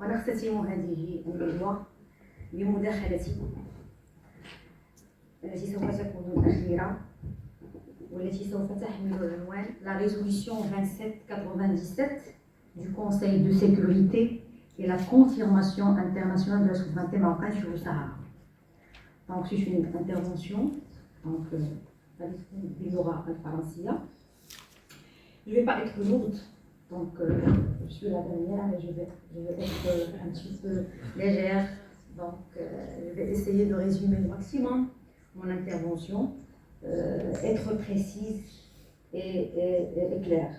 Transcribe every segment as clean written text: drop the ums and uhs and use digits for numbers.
ونختتم هذه الندوة بمداخلتي التي سوف تكون الأخيرة والتي سوف تحمل العنوان La résolution 2797 du Conseil de sécurité et la confirmation internationale de la souveraineté marocaine sur le Sahara. Donc c'est une intervention donc Bilora Al-Faransia. Je ne vais pas être lourde, donc je suis la dernière et je vais être un petit peu légère. Donc je vais essayer de résumer au maximum mon intervention, être précise et claire.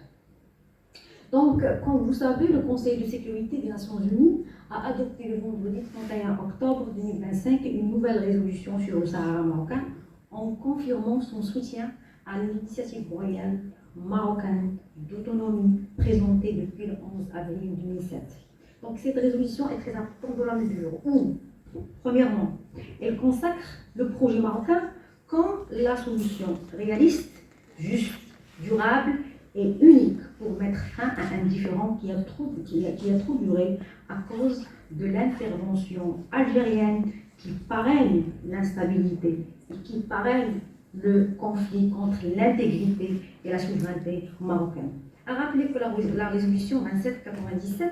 Donc, comme vous savez, le Conseil de sécurité des Nations Unies a adopté le vendredi 31 octobre 2025 une nouvelle résolution sur le Sahara marocain en confirmant son soutien à l'initiative royale marocaine d'autonomie présentée depuis le 11 avril 2007. Donc, cette résolution est très importante dans la mesure où, premièrement, elle consacre le projet marocain comme la solution réaliste, juste, durable et unique pour mettre fin à un différend qui a trop duré à cause de l'intervention algérienne qui parraine l'instabilité et qui parraine le conflit contre l'intégrité et la souveraineté marocaine. À rappeler que la résolution 2797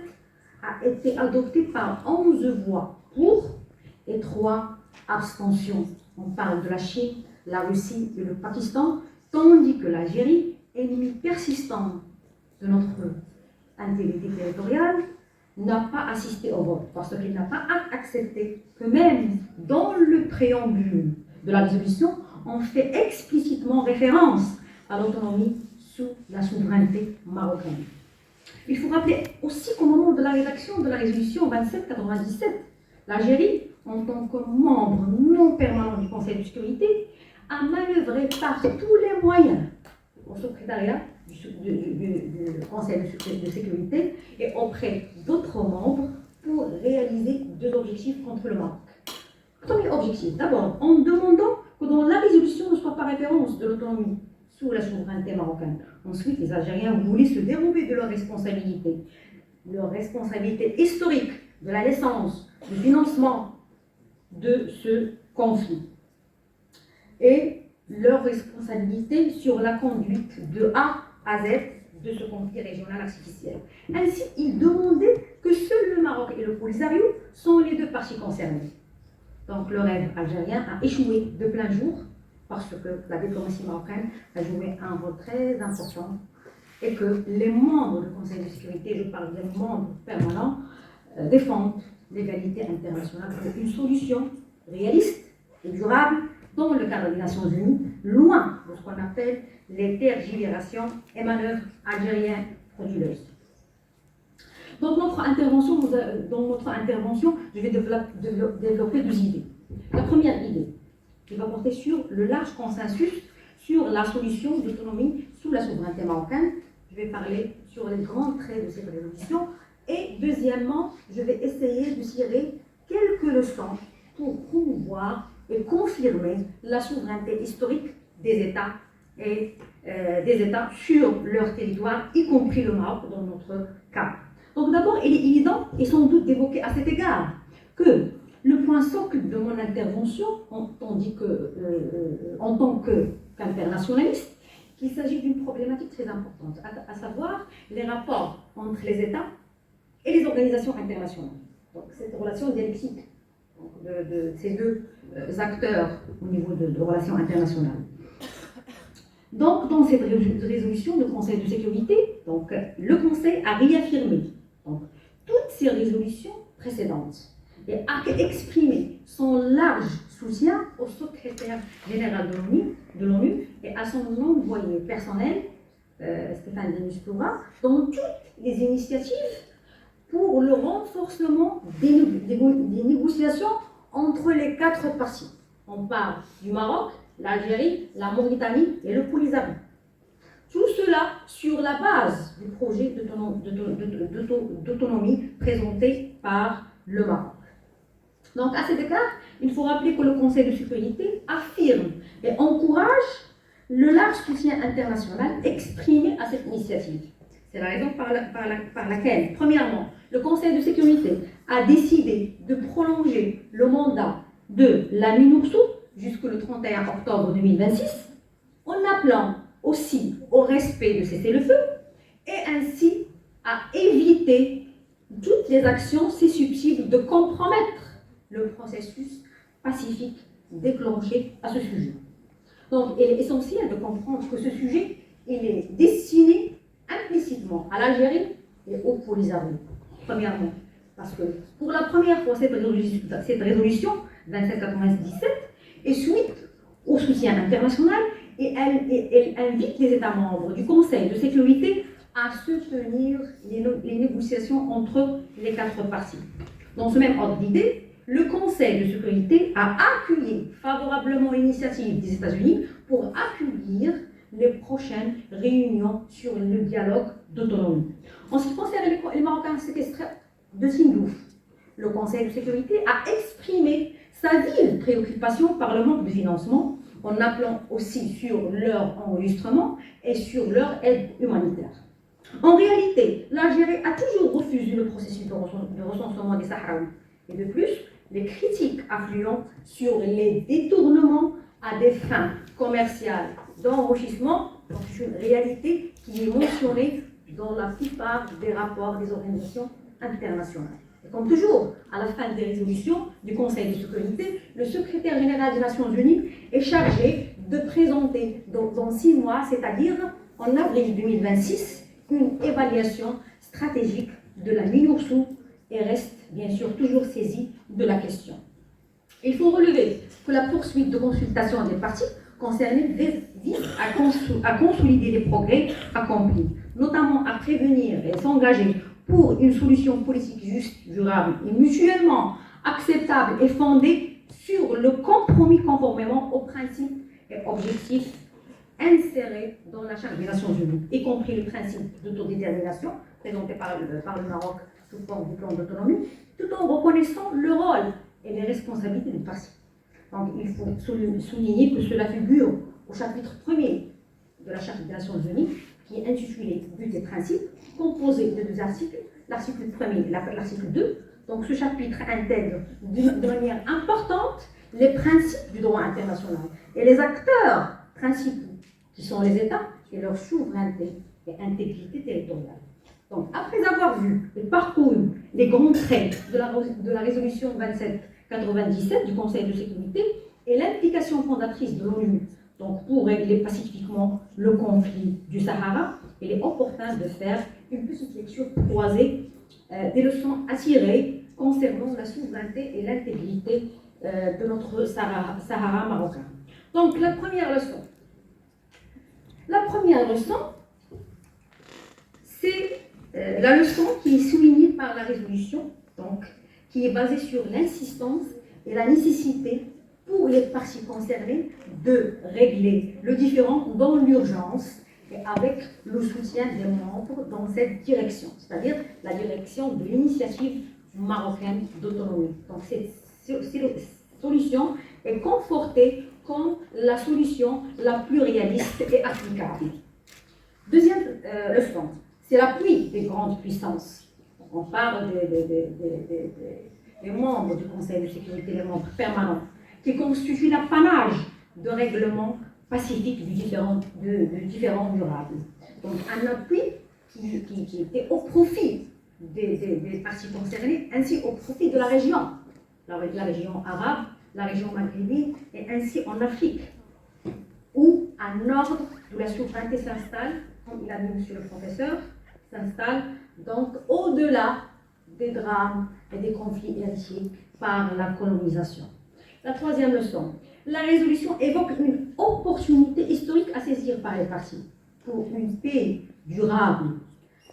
a été adoptée par 11 voix pour et 3 abstentions. On parle de la Chine, la Russie et le Pakistan, tandis que l'Algérie, ennemi persistant de notre intégrité territoriale, n'a pas assisté au vote parce qu'il n'a pas accepté que même dans le préambule de la résolution, on fait explicitement référence à l'autonomie sous la souveraineté marocaine. Il faut rappeler aussi qu'au moment de la rédaction de la résolution 2797, l'Algérie, en tant que membre non permanent du Conseil de sécurité, a manœuvré par tous les moyens au secrétariat du Conseil de sécurité et auprès d'autres membres pour réaliser 2 objectifs contre le Maroc. Premier objectif, d'abord, en demandant que dans la résolution ne soit pas référence de l'autonomie sous la souveraineté marocaine. Ensuite, les Algériens voulaient se dérober de leur responsabilité historique de la naissance, du financement de ce conflit et leur responsabilité sur la conduite de A à Z de ce conflit régional artificiel. Ainsi, ils demandaient que seul le Maroc et le Polisario sont les 2 parties concernées. Donc le rêve algérien a échoué de plein jour parce que la diplomatie marocaine a joué un rôle très important et que les membres du Conseil de sécurité, je parle des membres permanents, défendent l'égalité internationale pour une solution réaliste et durable dans le cadre des Nations Unies, loin de ce qu'on appelle les tergiversations et manœuvres algériennes frauduleuses. Donc dans notre intervention, je vais développer 2 idées. La première idée, qui va porter sur le large consensus sur la solution d'autonomie sous la souveraineté marocaine. Je vais parler sur les grands traits de cette résolution. Et deuxièmement, je vais essayer de tirer quelques leçons pour promouvoir et confirmer la souveraineté historique des États et des États sur leur territoire, y compris le Maroc dans notre cas. Donc d'abord, il est évident et sans doute d'évoquer à cet égard que le point socle de mon intervention, en tant qu'internationaliste, qu'il s'agit d'une problématique très importante, à savoir les rapports entre les États et les organisations internationales. Donc cette relation dialectique de ces 2 acteurs au niveau de relations internationales. Donc, dans cette résolution du Conseil de sécurité, donc, le Conseil a réaffirmé toutes ces résolutions précédentes et a exprimé son large soutien au secrétaire général de l'ONU et à son envoyé personnel, Stéphane de Mistura, dans toutes les initiatives pour le renforcement des négociations entre les 4 parties. On parle du Maroc, l'Algérie, la Mauritanie et le Polisario. Tout cela sur la base du projet d'autonomie présenté par le Maroc. Donc à cet égard, il faut rappeler que le Conseil de sécurité affirme et encourage le large soutien international exprimé à cette initiative. C'est la raison par laquelle, premièrement, le Conseil de sécurité a décidé de prolonger le mandat de la MINURSO jusqu'au 31 octobre 2026, en appelant aussi au respect de cessez-le-feu et ainsi à éviter toutes les actions susceptibles de compromettre le processus pacifique déclenché à ce sujet. Donc, il est essentiel de comprendre que ce sujet il est destiné implicitement à l'Algérie et au Polisario. Premièrement, parce que pour la première fois, cette résolution 2797 est suite au soutien international et elle invite les États membres du Conseil de sécurité à soutenir les négociations entre les quatre parties. Dans ce même ordre d'idée, le Conseil de sécurité a accueilli favorablement l'initiative des États-Unis pour accueillir les prochaines réunions sur le dialogue d'autonomie. En ce qui concerne les Marocains séquestrés de Tindouf, le Conseil de sécurité a exprimé sa vive préoccupation par le manque de financement, en appelant aussi sur leur enregistrement et sur leur aide humanitaire. En réalité, l'Algérie a toujours refusé le processus de recensement des Sahraouis. Et de plus, les critiques affluent sur les détournements à des fins commerciales d'enrichissement, c'est une réalité qui est mentionnée dans la plupart des rapports des organisations internationales. Et comme toujours, à la fin des résolutions du Conseil de sécurité, le secrétaire général des Nations Unies est chargé de présenter dans 6 mois, c'est-à-dire en avril 2026, une évaluation stratégique de la MINURSO et reste bien sûr toujours saisi de la question. Il faut relever que la poursuite de consultation des parties concernées vise à consolider les progrès accomplis, notamment à prévenir et s'engager pour une solution politique juste, durable et mutuellement acceptable et fondée sur le compromis conformément aux principes et objectifs insérés dans la Charte des Nations Unies, y compris le principe d'autodétermination présenté par le Maroc sous forme du plan d'autonomie, tout en reconnaissant le rôle et les responsabilités des parties. Donc il faut souligner que cela figure au chapitre 1er de la Charte des Nations Unies, qui est intitulé But et principes, composé de 2 articles, l'article 1er et l'article 2. Donc ce chapitre intègre de manière importante les principes du droit international et les acteurs principaux, qui sont les États et leur souveraineté et intégrité territoriale. Donc, après avoir vu et parcouru les grands traits de la résolution 2797 du Conseil de sécurité et l'implication fondatrice de l'ONU pour régler pacifiquement le conflit du Sahara, il est opportun de faire une petite lecture croisée des leçons à tirer concernant la souveraineté et l'intégrité de notre Sahara marocain. Donc, la première leçon, c'est la leçon qui est soulignée par la résolution, donc, qui est basée sur l'insistance et la nécessité pour les parties concernées de régler le différend dans l'urgence et avec le soutien des membres dans cette direction, c'est-à-dire la direction de l'initiative marocaine d'autonomie. Donc cette solution est confortée comme la solution la plus réaliste et applicable. Deuxième leçon, c'est l'appui des grandes puissances. On parle des membres du Conseil de sécurité, les membres permanents, qui constituent l'apanage de règlements pacifiques du différend durable. Donc un appui qui était au profit des parties concernées, ainsi au profit de la région arabe, la région maghrébine, et ainsi en Afrique, où un ordre de la souveraineté s'installe, comme il a dit monsieur le professeur, s'installe donc au-delà des drames et des conflits héritiers par la colonisation. La troisième leçon, la résolution évoque une opportunité historique à saisir par les parties pour une paix durable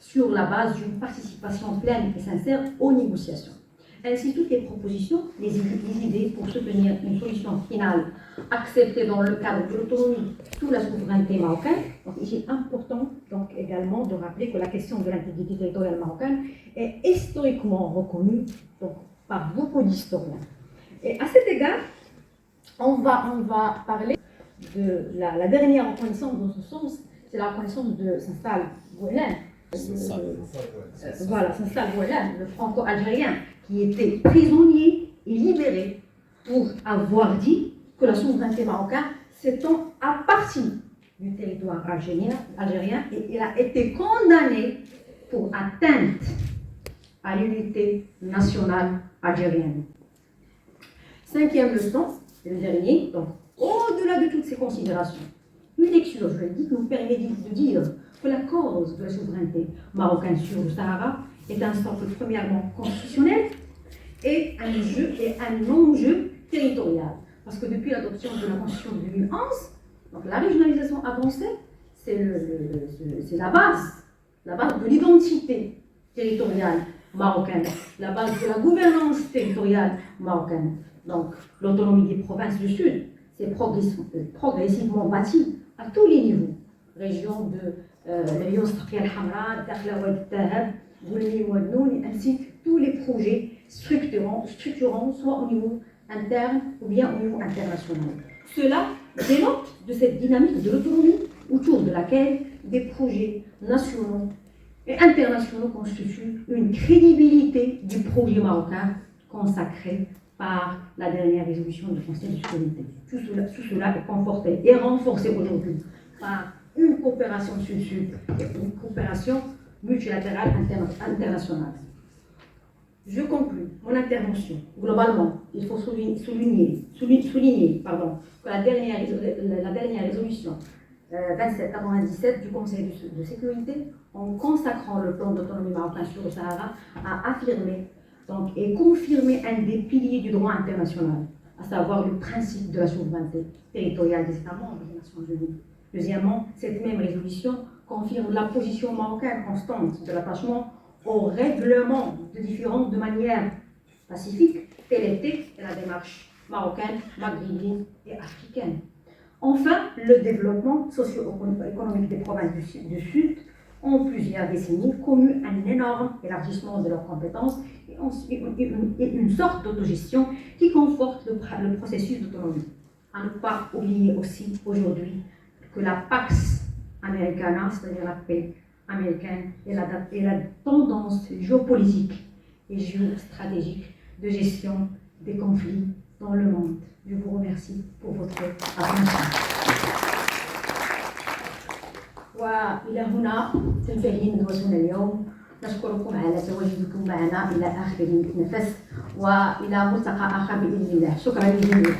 sur la base d'une participation pleine et sincère aux négociations. Ainsi, toutes les propositions, les idées pour soutenir une solution finale acceptée dans le cadre de l'autonomie sous la souveraineté marocaine. Donc, il est important donc, également de rappeler que la question de l'intégrité territoriale marocaine est historiquement reconnue donc, par beaucoup d'historiens. Et à cet égard, on va parler de la dernière reconnaissance dans ce sens, c'est la reconnaissance de Saint-Sal Bouhelem. Voilà, Saint-Sal Bouhelem, le franco-algérien, qui étaient prisonniers et libérés pour avoir dit que la souveraineté marocaine s'étend à partir du territoire algérien et il a été condamné pour atteinte à l'unité nationale algérienne. Cinquième leçon, le dernier, donc au-delà de toutes ces considérations, une lecture juridique nous permet de dire que la cause de la souveraineté marocaine sur le Sahara est un socle premièrement constitutionnel et un enjeu territorial. Parce que depuis l'adoption de la Constitution de 2011, donc la régionalisation avancée, c'est la base de l'identité territoriale marocaine, la base de la gouvernance territoriale marocaine. Donc l'autonomie des provinces du Sud, c'est progressivement bâti à tous les niveaux. Région de l'Union al-Hamra, Dakhla Wad Tahab, Goulmi Wad Noun, ainsi que tous les projets structurants, soit au niveau interne ou bien au niveau international. Cela dénote de cette dynamique de l'autonomie autour de laquelle des projets nationaux et internationaux constituent une crédibilité du projet marocain consacré par la dernière résolution du Conseil de sécurité. Tout cela est conforté et renforcé aujourd'hui par une coopération sud-sud et une coopération multilatérale internationale. Je conclus mon intervention. Globalement, il faut souligner que la dernière résolution 2797 du Conseil de sécurité, en consacrant le plan d'autonomie marocain sur le Sahara, a affirmé et confirmé un des piliers du droit international, à savoir le principe de la souveraineté territoriale des États membres des Nations Unies. Deuxièmement, cette même résolution confirme la position marocaine constante de l'attachement au règlement de différends de manière pacifique, telle était la démarche marocaine, maghrébine et africaine. Enfin, le développement socio-économique des provinces du Sud en plusieurs décennies connu un énorme élargissement de leurs compétences et une sorte d'autogestion qui conforte le processus d'autonomie. À ne pas oublier aussi aujourd'hui que la Pax Americana, c'est-à-dire la paix américaine, est la tendance géopolitique et géostratégique de gestion des conflits dans le monde. Je vous remercie pour votre attention. وإلى هنا تنتهي ندوتنا اليوم. نشكركم على تواجدكم معنا إلى آخر نفس وإلى ملتقى آخر بإذن الله. شكرا للجميع.